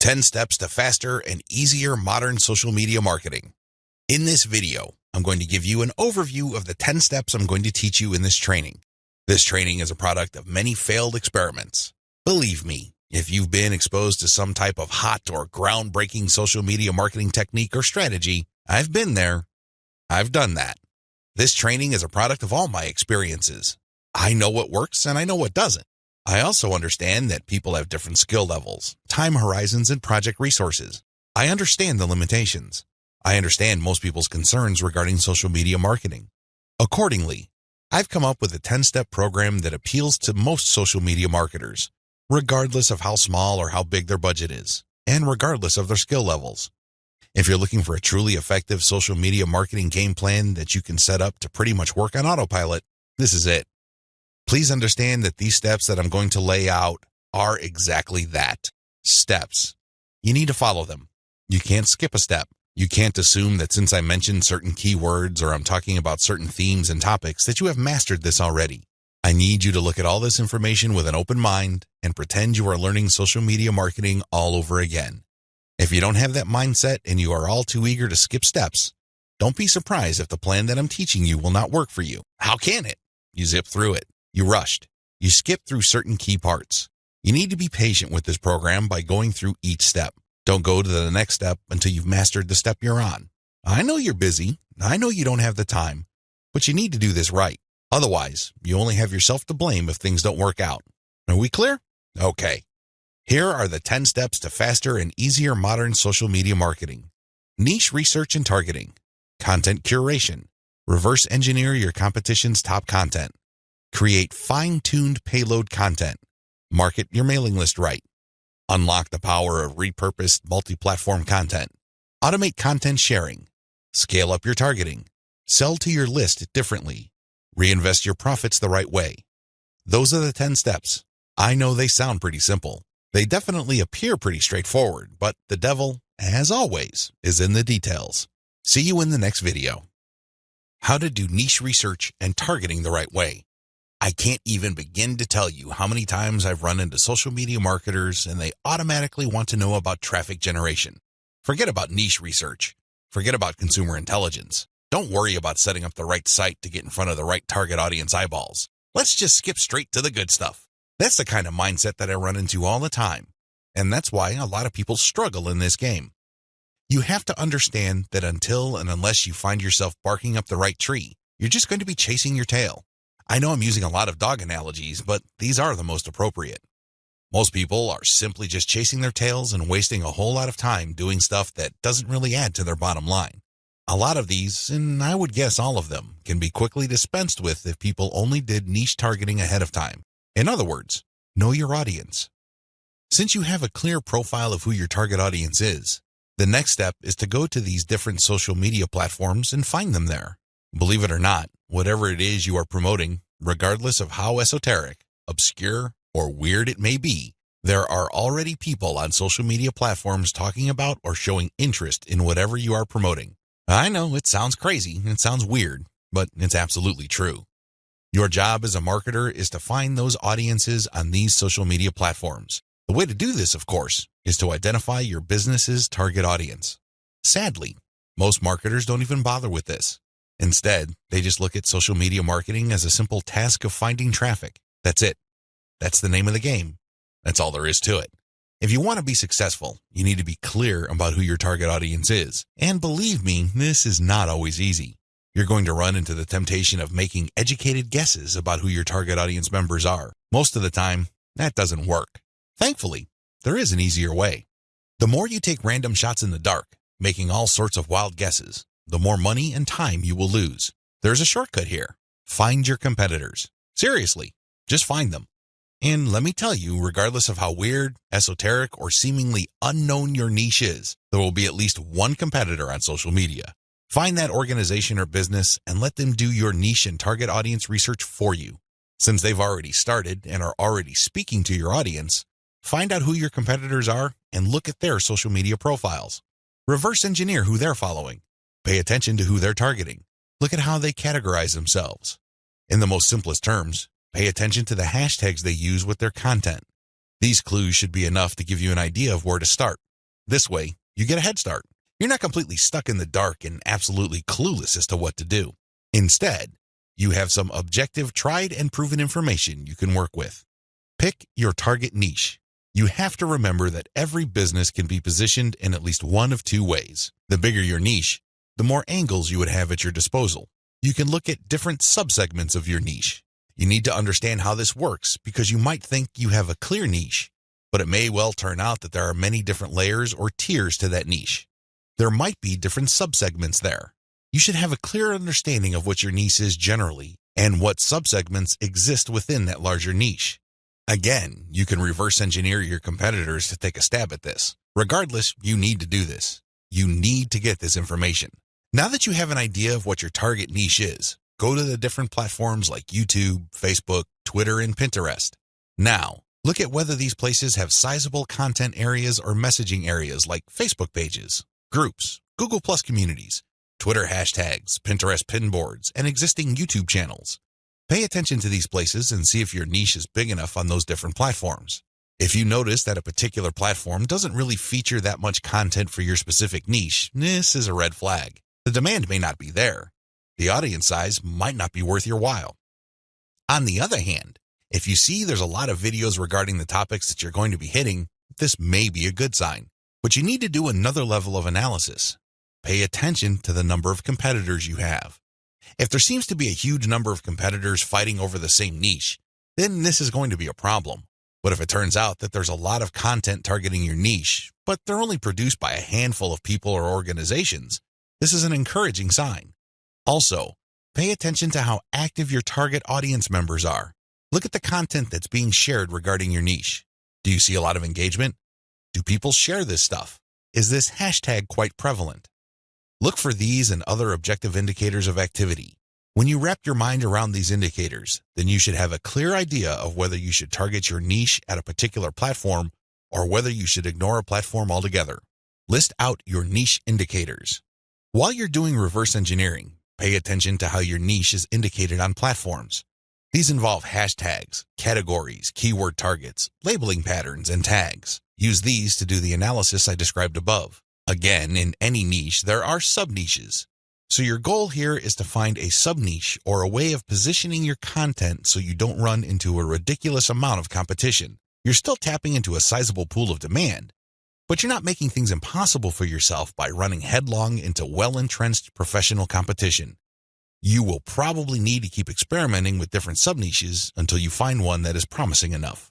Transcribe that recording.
10 Steps to Faster and Easier Modern Social Media Marketing. In this video, I'm going to give you an overview of the 10 steps I'm going to teach you in this training. This training is a product of many failed experiments. Believe me, if you've been exposed to some type of hot or groundbreaking social media marketing technique or strategy, I've been there. I've done that. This training is a product of all my experiences. I know what works and I know what doesn't. I also understand that people have different skill levels, time horizons, and project resources. I understand the limitations. I understand most people's concerns regarding social media marketing. Accordingly, I've come up with a 10-step program that appeals to most social media marketers, regardless of how small or how big their budget is, and regardless of their skill levels. If you're looking for a truly effective social media marketing game plan that you can set up to pretty much work on autopilot, this is it. Please understand that these steps that I'm going to lay out are exactly that, steps. You need to follow them. You can't skip a step. You can't assume that since I mentioned certain keywords or I'm talking about certain themes and topics that you have mastered this already. I need you to look at all this information with an open mind and pretend you are learning social media marketing all over again. If you don't have that mindset and you are all too eager to skip steps, don't be surprised if the plan that I'm teaching you will not work for you. How can it? You zip through it. You rushed. You skipped through certain key parts. You need to be patient with this program by going through each step. Don't go to the next step until you've mastered the step you're on. I know you're busy. I know you don't have the time, but you need to do this right. Otherwise, you only have yourself to blame if things don't work out. Are we clear? Okay. Here are the 10 steps to faster and easier modern social media marketing. Niche research and targeting. Content curation. Reverse engineer your competition's top content. Create fine-tuned payload content. Market your mailing list right. Unlock the power of repurposed multi-platform content. Automate content sharing. Scale up your targeting. Sell to your list differently. Reinvest your profits the right way. Those are the 10 steps. I know they sound pretty simple. They definitely appear pretty straightforward, but the devil, as always, is in the details. See you in the next video. How to do niche research and targeting the right way. I can't even begin to tell you how many times I've run into social media marketers and they automatically want to know about traffic generation. Forget about niche research. Forget about consumer intelligence. Don't worry about setting up the right site to get in front of the right target audience eyeballs. Let's just skip straight to the good stuff. That's the kind of mindset that I run into all the time. And that's why a lot of people struggle in this game. You have to understand that until and unless you find yourself barking up the right tree, you're just going to be chasing your tail. I know I'm using a lot of dog analogies, but these are the most appropriate. Most people are simply just chasing their tails and wasting a whole lot of time doing stuff that doesn't really add to their bottom line. A lot of these, and I would guess all of them, can be quickly dispensed with if people only did niche targeting ahead of time. In other words, know your audience. Since you have a clear profile of who your target audience is, the next step is to go to these different social media platforms and find them there. Believe it or not, whatever it is you are promoting, regardless of how esoteric, obscure, or weird it may be, there are already people on social media platforms talking about or showing interest in whatever you are promoting. I know it sounds crazy, it sounds weird, but it's absolutely true. Your job as a marketer is to find those audiences on these social media platforms. The way to do this, of course, is to identify your business's target audience. Sadly, most marketers don't even bother with this. Instead, they just look at social media marketing as a simple task of finding traffic. That's it. That's the name of the game. That's all there is to it. If you want to be successful, you need to be clear about who your target audience is. And believe me, this is not always easy. You're going to run into the temptation of making educated guesses about who your target audience members are. Most of the time, that doesn't work. Thankfully, there is an easier way. The more you take random shots in the dark, making all sorts of wild guesses, the more money and time you will lose. There's a shortcut here. Find your competitors. Seriously, just find them. And let me tell you, regardless of how weird, esoteric, or seemingly unknown your niche is, there will be at least one competitor on social media. Find that organization or business and let them do your niche and target audience research for you. Since they've already started and are already speaking to your audience, find out who your competitors are and look at their social media profiles. Reverse engineer who they're following. Pay attention to who they're targeting. Look at how they categorize themselves. In the most simplest terms, pay attention to the hashtags they use with their content. These clues should be enough to give you an idea of where to start. This way, you get a head start. You're not completely stuck in the dark and absolutely clueless as to what to do. Instead, you have some objective, tried and proven information you can work with. Pick your target niche. You have to remember that every business can be positioned in at least one of two ways. The bigger your niche, the more angles you would have at your disposal. You can look at different subsegments of your niche. You need to understand how this works because you might think you have a clear niche, but it may well turn out that there are many different layers or tiers to that niche. There might be different subsegments there. You should have a clear understanding of what your niche is generally and what subsegments exist within that larger niche. Again, you can reverse engineer your competitors to take a stab at this. Regardless, you need to do this. You need to get this information. Now that you have an idea of what your target niche is, go to the different platforms like YouTube, Facebook, Twitter, and Pinterest. Now, look at whether these places have sizable content areas or messaging areas like Facebook pages, groups, Google Plus communities, Twitter hashtags, Pinterest pin boards, and existing YouTube channels. Pay attention to these places and see if your niche is big enough on those different platforms. If you notice that a particular platform doesn't really feature that much content for your specific niche, this is a red flag. The demand may not be there. The audience size might not be worth your while. On the other hand, if you see there's a lot of videos regarding the topics that you're going to be hitting, this may be a good sign. But you need to do another level of analysis. Pay attention to the number of competitors you have. If there seems to be a huge number of competitors fighting over the same niche, then this is going to be a problem. But if it turns out that there's a lot of content targeting your niche, but they're only produced by a handful of people or organizations, this is an encouraging sign. Also, pay attention to how active your target audience members are. Look at the content that's being shared regarding your niche. Do you see a lot of engagement? Do people share this stuff? Is this hashtag quite prevalent? Look for these and other objective indicators of activity. When you wrap your mind around these indicators, then you should have a clear idea of whether you should target your niche at a particular platform or whether you should ignore a platform altogether. List out your niche indicators. While you're doing reverse engineering, pay attention to how your niche is indicated on platforms. These involve hashtags, categories, keyword targets, labeling patterns, and tags. Use these to do the analysis I described above. Again, in any niche, there are sub-niches. So your goal here is to find a sub-niche or a way of positioning your content so you don't run into a ridiculous amount of competition. You're still tapping into a sizable pool of demand, but you're not making things impossible for yourself by running headlong into well-entrenched professional competition. You will probably need to keep experimenting with different sub-niches until you find one that is promising enough.